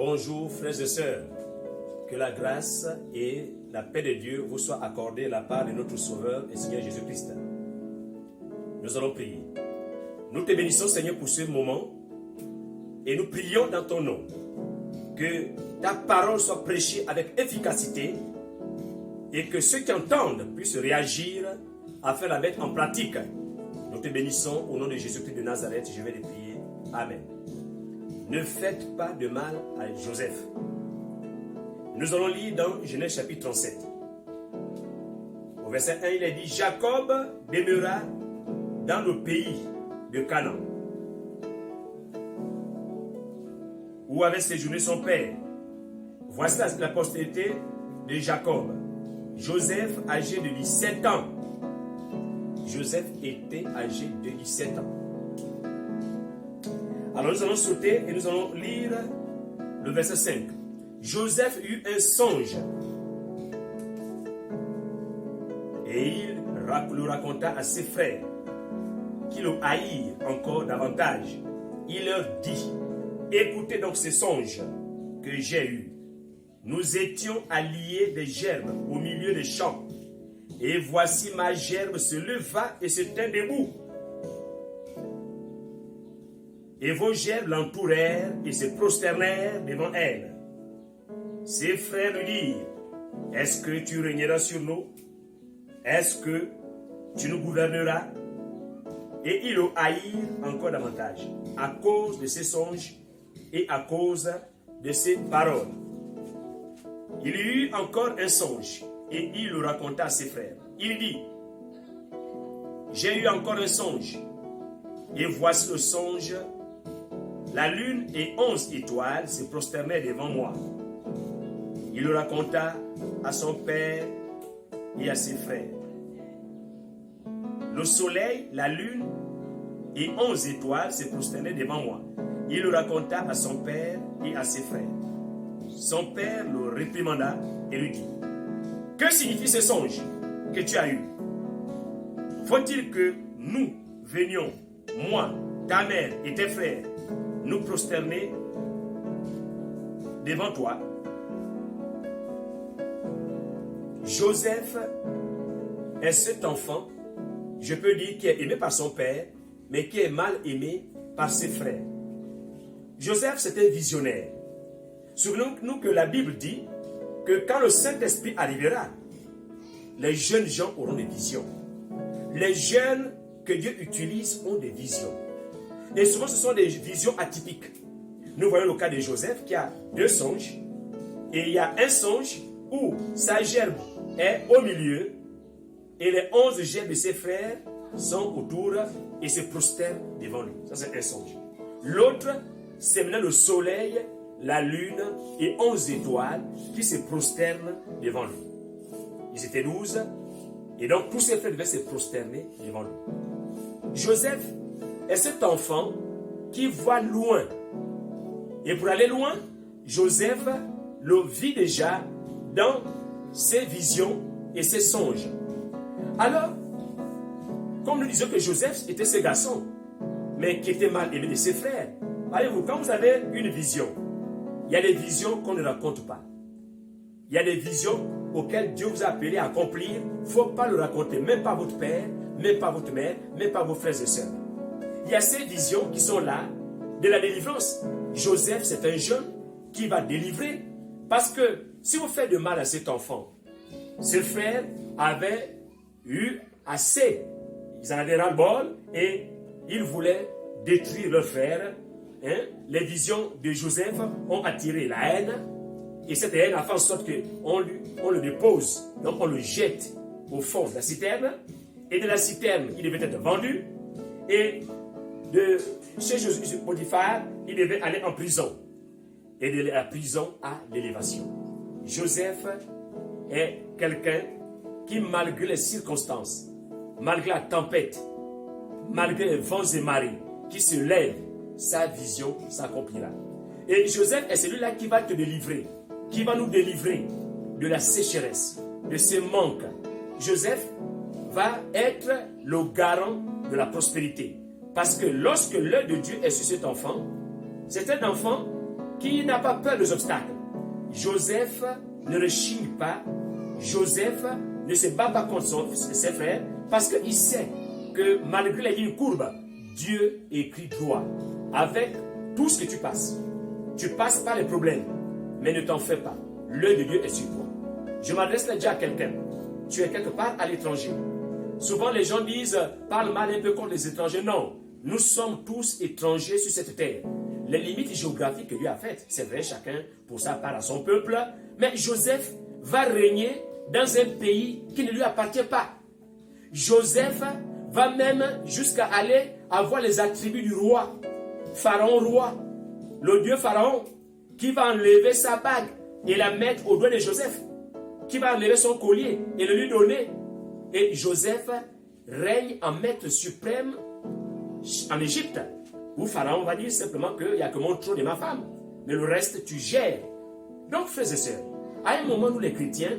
Bonjour frères et sœurs, que la grâce et la paix de Dieu vous soient accordées de la part de notre Sauveur et Seigneur Jésus-Christ. Nous allons prier. Nous te bénissons Seigneur pour ce moment et nous prions dans ton nom que ta parole soit prêchée avec efficacité et que ceux qui entendent puissent réagir afin de la mettre en pratique. Nous te bénissons au nom de Jésus-Christ de Nazareth, je vais les prier. Amen. Ne faites pas de mal à Joseph. Nous allons lire dans Genèse chapitre 37. Au verset 1, il est dit, Jacob demeura dans le pays de Canaan, où avait séjourné son père. Voici la postérité de Jacob. Joseph, âgé de 17 ans. Joseph était âgé de 17 ans. Alors nous allons sauter et nous allons lire le verset 5. Joseph eut un songe et il le raconta à ses frères qui le haïrent encore davantage. Il leur dit, écoutez donc ce songe que j'ai eu. Nous étions alliés des gerbes au milieu des champs. Et voici ma gerbe se leva et se tint debout. Et vos gerbes l'entourèrent et se prosternèrent devant elle. Ses frères lui dirent, est-ce que tu régneras sur nous? Est-ce que tu nous gouverneras? Et ils le haïrent encore davantage, à cause de ses songes et à cause de ses paroles. Il eut encore un songe, et il le raconta à ses frères. Il dit, j'ai eu encore un songe, et voici le songe. La lune et 11 étoiles se prosternaient devant moi. Il le raconta à son père et à ses frères. Le soleil, la lune et 11 étoiles se prosternaient devant moi. Il le raconta à son père et à ses frères. Son père le réprimanda et lui dit, que signifie ce songe que tu as eu? Faut-il que nous venions, moi, ta mère et tes frères, nous prosterner devant toi? Joseph est cet enfant, je peux dire, qui est aimé par son père, mais qui est mal aimé par ses frères. Joseph, c'était un visionnaire. Souvenons-nous que la Bible dit que quand le Saint-Esprit arrivera, les jeunes gens auront des visions. Les jeunes que Dieu utilise ont des visions. Et souvent, ce sont des visions atypiques. Nous voyons le cas de Joseph qui a 2 songes. Et il y a un songe où sa gerbe est au milieu et les 11 gerbes de ses frères sont autour et se prosternent devant lui. Ça, c'est un songe. L'autre, c'est maintenant le soleil, la lune et 11 étoiles qui se prosternent devant lui. Ils étaient 12 et donc tous ses frères devaient se prosterner devant lui. Joseph est cet enfant qui voit loin. Et pour aller loin, Joseph le vit déjà dans ses visions et ses songes. Alors, comme nous disions que Joseph était ce garçon, mais qui était mal aimé de ses frères, voyez-vous, quand vous avez une vision, il y a des visions qu'on ne raconte pas. Il y a des visions auxquelles Dieu vous a appelé à accomplir. Il ne faut pas le raconter, même pas à votre père, même pas à votre mère, même pas à vos frères et sœurs. Il y a ces visions qui sont là de la délivrance. Joseph, c'est un jeune qui va délivrer. Parce que si vous faites de mal à cet enfant, ses frères avaient eu assez. Ils en avaient ras-le-bol et ils voulaient détruire leur frère. Les visions de Joseph ont attiré la haine. Et cette haine a fait en sorte qu'on le dépose. Donc on le jette au fond de la citerne. Et de la citerne, il devait être vendu. Et de chez Potiphar, il devait aller en prison. Et de la prison à l'élévation. Joseph est quelqu'un qui, malgré les circonstances, malgré la tempête, malgré les vents et marées qui se lèvent, sa vision s'accomplira. Et Joseph est celui-là qui va te délivrer, qui va nous délivrer de la sécheresse, de ce manque. Joseph va être le garant de la prospérité. Parce que lorsque l'œil de Dieu est sur cet enfant, c'est un enfant qui n'a pas peur des obstacles. Joseph ne rechigne pas. Joseph ne se bat pas contre ses frères parce qu'il sait que malgré les lignes courbes, Dieu écrit droit. Avec tout ce que tu passes par les problèmes, mais ne t'en fais pas. L'œil de Dieu est sur toi. Je m'adresse là déjà à quelqu'un. Tu es quelque part à l'étranger. Souvent les gens disent, parle mal un peu contre les étrangers. Non, nous sommes tous étrangers sur cette terre. Les limites géographiques que Dieu a faites, c'est vrai, chacun pour sa part à son peuple, mais Joseph va régner dans un pays qui ne lui appartient pas. Joseph va même jusqu'à aller avoir les attributs du roi. Pharaon roi, le dieu Pharaon, qui va enlever sa bague et la mettre au doigt de Joseph, qui va enlever son collier et le lui donner. Et Joseph règne en maître suprême en Égypte, où Pharaon va dire simplement qu'il n'y a que mon trône et ma femme, mais le reste tu gères. Donc frères et sœurs, à un moment où les chrétiens,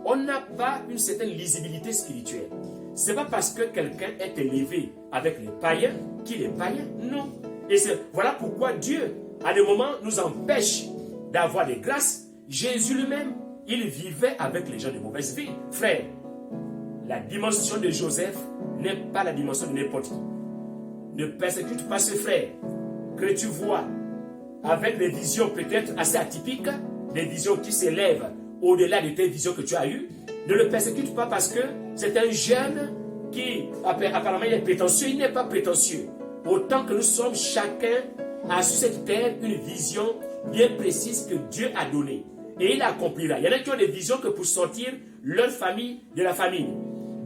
on n'a pas une certaine lisibilité spirituelle. Ce n'est pas parce que quelqu'un est élevé avec les païens qu'il est païen, non. Et voilà pourquoi Dieu, à des moments, nous empêche d'avoir des grâces. Jésus lui-même, il vivait avec les gens de mauvaise vie. Frère, la dimension de Joseph n'est pas la dimension de n'importe qui. Ne persécute pas ce frère que tu vois avec des visions peut-être assez atypiques, des visions qui s'élèvent au-delà de tes visions que tu as eues. Ne le persécute pas parce que c'est un jeune qui, apparemment, il est prétentieux. Il n'est pas prétentieux. Autant que nous sommes, chacun a sur cette terre une vision bien précise que Dieu a donnée. Et il accomplira. Il y en a qui ont des visions que pour sortir leur famille de la famine.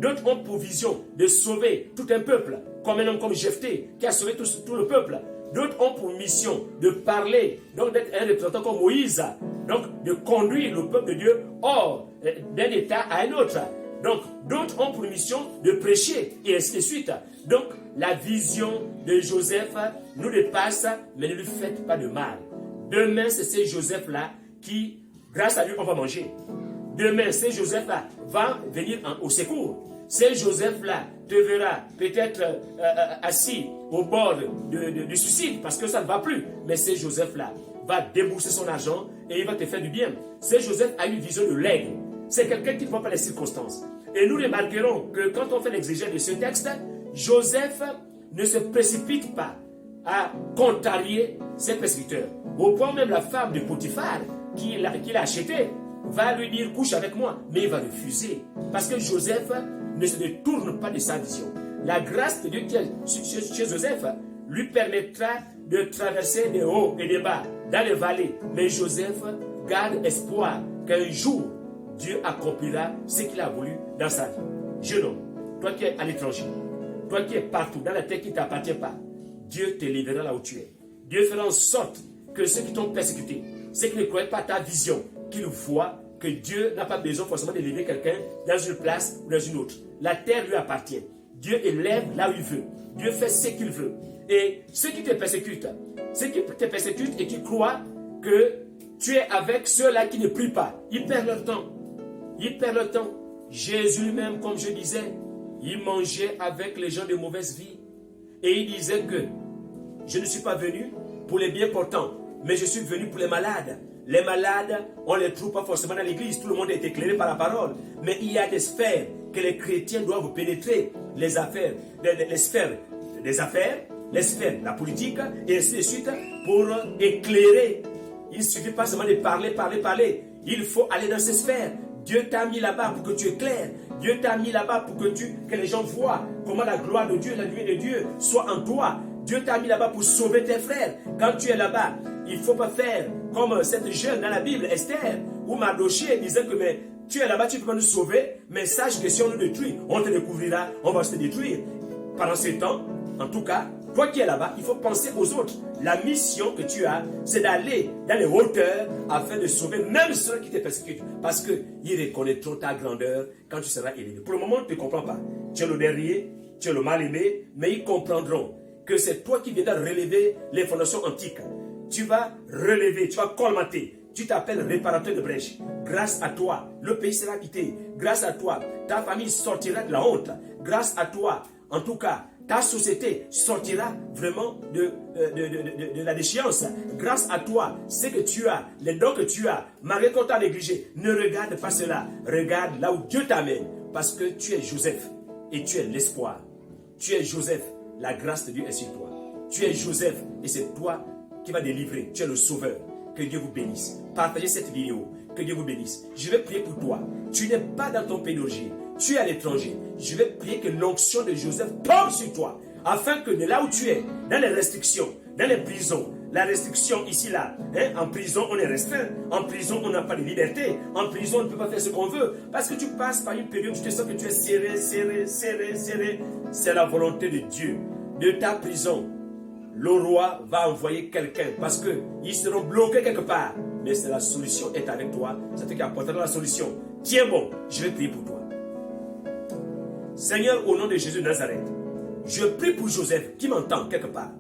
D'autres ont pour vision de sauver tout un peuple, comme un homme comme Jephthé, qui a sauvé tout le peuple. D'autres ont pour mission de parler, donc d'être un représentant comme Moïse, donc de conduire le peuple de Dieu hors d'un état à un autre. Donc d'autres ont pour mission de prêcher, et ainsi de suite. Donc la vision de Joseph nous dépasse, mais ne lui faites pas de mal. Demain, c'est ce Joseph-là qui, grâce à lui, on va manger. Demain, ce Joseph-là va venir au secours. Ce Joseph-là te verra peut-être assis au bord du suicide parce que ça ne va plus. Mais ce Joseph-là va débourser son argent et il va te faire du bien. Ce Joseph a une vision de l'aigle. C'est quelqu'un qui ne voit pas les circonstances. Et nous remarquerons que quand on fait l'exégèse de ce texte, Joseph ne se précipite pas à contrarier ses persécuteurs. Au point même la femme de Potiphar qui l'a acheté va lui dire couche avec moi, mais il va refuser parce que Joseph ne se détourne pas de sa vision. La grâce de Dieu qui est chez Joseph lui permettra de traverser des hauts et des bas dans les vallées, mais Joseph garde espoir qu'un jour Dieu accomplira ce qu'il a voulu dans sa vie. Jeune homme, toi qui es à l'étranger, toi qui es partout dans la terre qui ne t'appartient pas, Dieu te libérera là où tu es. Dieu fera en sorte que ceux qui t'ont persécuté, ceux qui ne croyaient pas à ta vision, qu'ils voient que Dieu n'a pas besoin forcément d'élever quelqu'un dans une place ou dans une autre. La terre lui appartient. Dieu élève là où il veut. Dieu fait ce qu'il veut. Et ceux qui te persécutent et qui croient que tu es avec ceux-là qui ne prient pas, ils perdent leur temps. Ils perdent leur temps. Jésus lui-même, comme je disais, il mangeait avec les gens de mauvaise vie. Et il disait que je ne suis pas venu pour les bien portants, mais je suis venu pour les malades. Les malades, on ne les trouve pas forcément dans l'église. Tout le monde est éclairé par la parole. Mais il y a des sphères que les chrétiens doivent pénétrer. Les affaires, les sphères des affaires, les sphères de la politique, et ainsi de suite, pour éclairer. Il ne suffit pas seulement de parler. Il faut aller dans ces sphères. Dieu t'a mis là-bas pour que tu éclaires. Dieu t'a mis là-bas pour que les gens voient comment la gloire de Dieu, la lumière de Dieu soit en toi. Dieu t'a mis là-bas pour sauver tes frères. Quand tu es là-bas, il ne faut pas faire comme cette jeune dans la Bible, Esther, où Mardoché disait que mais, tu es là-bas, tu ne peux pas nous sauver, mais sache que si on nous détruit, on te découvrira, on va se détruire. Pendant ce temps, en tout cas, toi qui es là-bas, il faut penser aux autres. La mission que tu as, c'est d'aller dans les hauteurs afin de sauver même ceux qui te persécutent. Parce qu'ils reconnaîtront ta grandeur quand tu seras élevé. Pour le moment, tu ne comprends pas. Tu es le dernier, tu es le mal-aimé, mais ils comprendront que c'est toi qui viendras relever les fondations antiques. Tu vas relever, tu vas colmater. Tu t'appelles réparateur de brèches. Grâce à toi, le pays sera habité. Grâce à toi, ta famille sortira de la honte. Grâce à toi, en tout cas, ta société sortira vraiment de la déchéance. Grâce à toi, ce que tu as, les dons que tu as, malgré qu'on t'a négligé, ne regarde pas cela. Regarde là où Dieu t'amène. Parce que tu es Joseph et tu es l'espoir. Tu es Joseph, la grâce de Dieu est sur toi. Tu es Joseph et c'est toi qui vas délivrer. Tu es le sauveur. Que Dieu vous bénisse. Partagez cette vidéo. Que Dieu vous bénisse. Je vais prier pour toi. Tu n'es pas dans ton pays d'origine. Tu es à l'étranger. Je vais prier que l'onction de Joseph tombe sur toi. Afin que de là où tu es, dans les restrictions, dans les prisons, la restriction ici, là, en prison on est restreint. En prison on n'a pas de liberté. En prison on ne peut pas faire ce qu'on veut. Parce que tu passes par une période où tu te sens que tu es serré, serré, serré, serré. C'est la volonté de Dieu. De ta prison, le roi va envoyer quelqu'un parce qu'ils seront bloqués quelque part. Mais c'est la solution est avec toi. C'est toi qui apportera la solution. Tiens bon, je vais prier pour toi. Seigneur, au nom de Jésus de Nazareth, je prie pour Joseph qui m'entend quelque part.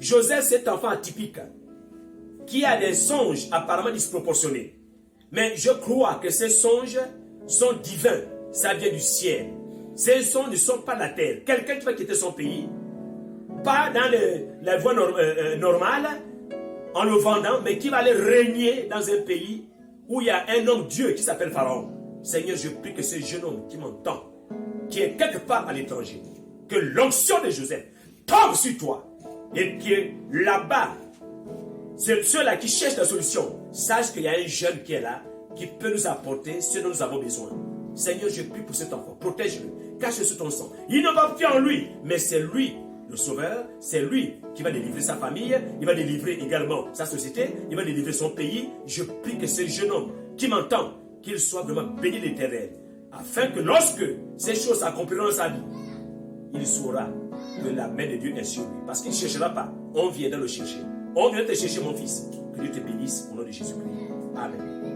Joseph, cet enfant atypique qui a des songes apparemment disproportionnés. Mais je crois que ces songes sont divins. Ça vient du ciel. Ces songes ne sont pas de la terre. Quelqu'un qui va quitter son pays, pas dans la voie normale, en le vendant, mais qui va aller régner dans un pays où il y a un homme Dieu qui s'appelle Pharaon. Seigneur, je prie que ce jeune homme qui m'entend, qui est quelque part à l'étranger, que l'onction de Joseph tombe sur toi et que là-bas, ceux-là qui cherchent la solution sachent qu'il y a un jeune qui est là, qui peut nous apporter ce dont nous avons besoin. Seigneur, je prie pour cet enfant, protège-le, cache-le sous ton sang. Il n'a pas pris en lui, mais c'est lui le sauveur, c'est lui qui va délivrer sa famille, il va délivrer également sa société, il va délivrer son pays. Je prie que ce jeune homme qui m'entend, qu'il soit vraiment béni de l'Éternel, afin que lorsque ces choses s'accompliront dans sa vie, il saura que la main de Dieu est sur lui. Parce qu'il ne cherchera pas, on viendra le chercher. On vient te chercher mon fils. Que Dieu te bénisse au nom de Jésus-Christ. Amen.